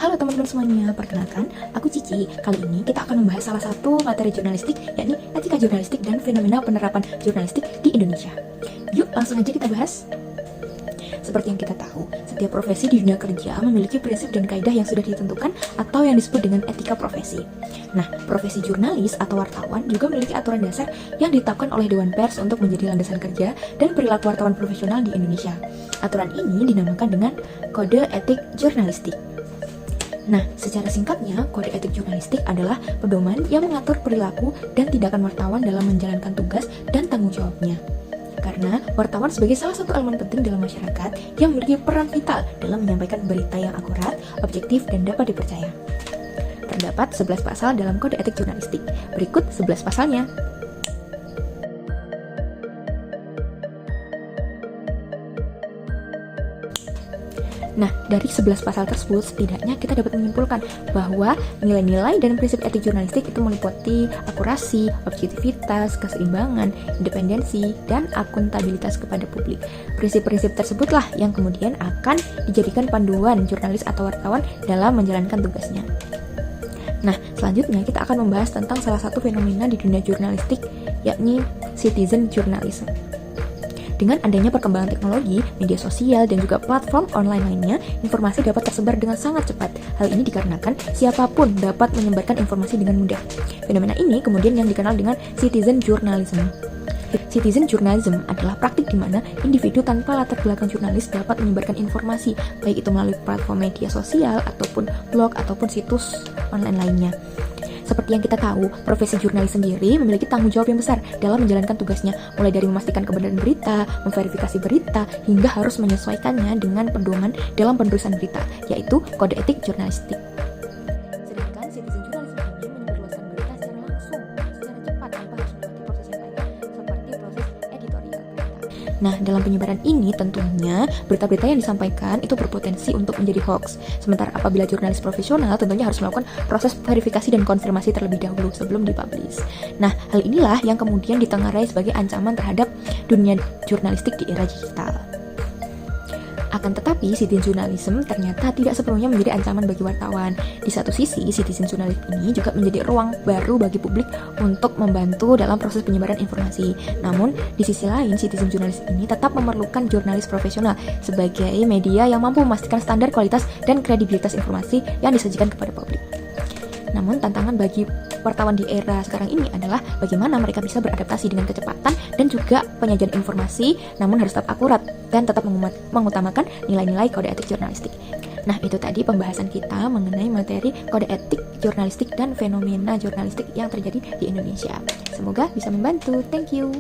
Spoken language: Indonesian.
Halo teman-teman semuanya, perkenalkan, aku Cici. Kali ini kita akan membahas salah satu materi jurnalistik, yakni etika jurnalistik dan fenomena penerapan jurnalistik di Indonesia. Yuk, langsung aja kita bahas. Seperti yang kita tahu, setiap profesi di dunia kerja memiliki prinsip dan kaidah yang sudah ditentukan atau yang disebut dengan etika profesi. Nah, profesi jurnalis atau wartawan juga memiliki aturan dasar yang ditetapkan oleh Dewan Pers untuk menjadi landasan kerja dan perilaku wartawan profesional di Indonesia. Aturan ini dinamakan dengan Kode Etik Jurnalistik. Nah, secara singkatnya, kode etik jurnalistik adalah pedoman yang mengatur perilaku dan tindakan wartawan dalam menjalankan tugas dan tanggung jawabnya. Karena wartawan sebagai salah satu elemen penting dalam masyarakat yang memiliki peran vital dalam menyampaikan berita yang akurat, objektif, dan dapat dipercaya. Terdapat 11 pasal dalam kode etik jurnalistik. Berikut 11 pasalnya. Nah, dari 11 pasal tersebut, setidaknya kita dapat menyimpulkan bahwa nilai-nilai dan prinsip etik jurnalistik itu meliputi akurasi, objektivitas, keseimbangan, independensi, dan akuntabilitas kepada publik. Prinsip-prinsip tersebutlah yang kemudian akan dijadikan panduan jurnalis atau wartawan dalam menjalankan tugasnya. Nah, selanjutnya kita akan membahas tentang salah satu fenomena di dunia jurnalistik, yakni citizen journalism. Dengan adanya perkembangan teknologi, media sosial, dan juga platform online lainnya, informasi dapat tersebar dengan sangat cepat. Hal ini dikarenakan siapapun dapat menyebarkan informasi dengan mudah. Fenomena ini kemudian yang dikenal dengan citizen journalism. Citizen journalism adalah praktik di mana individu tanpa latar belakang jurnalis dapat menyebarkan informasi, baik itu melalui platform media sosial, ataupun blog, ataupun situs online lainnya. Seperti yang kita tahu, profesi jurnalis sendiri memiliki tanggung jawab yang besar dalam menjalankan tugasnya, mulai dari memastikan kebenaran berita, memverifikasi berita, hingga harus menyesuaikannya dengan pedoman dalam penulisan berita, yaitu kode etik jurnalistik. Sedangkan citizen journalism ini menyebarluaskan berita secara langsung, secara cepat, tanpa harus melewati proses yang panjang, seperti proses editorial berita. Nah, dalam penyebaran ini tentunya berita-berita yang disampaikan itu berpotensi untuk menjadi hoax. Sementara apabila jurnalis profesional tentunya harus melakukan proses verifikasi dan konfirmasi terlebih dahulu sebelum dipublish. Nah, hal inilah yang kemudian ditengarai sebagai ancaman terhadap dunia jurnalistik di era digital. Akan tetapi, citizen journalism ternyata tidak sepenuhnya menjadi ancaman bagi wartawan. Di satu sisi, citizen journalism ini juga menjadi ruang baru bagi publik untuk membantu dalam proses penyebaran informasi. Namun, di sisi lain, citizen journalism ini tetap memerlukan jurnalis profesional sebagai media yang mampu memastikan standar kualitas dan kredibilitas informasi yang disajikan kepada publik. Namun, tantangan bagi wartawan di era sekarang ini adalah bagaimana mereka bisa beradaptasi dengan kecepatan dan juga penyajian informasi, namun harus tetap akurat dan tetap mengutamakan nilai-nilai kode etik jurnalistik. Nah, itu tadi pembahasan kita mengenai materi kode etik jurnalistik dan fenomena jurnalistik yang terjadi di Indonesia. Semoga bisa membantu. Thank you.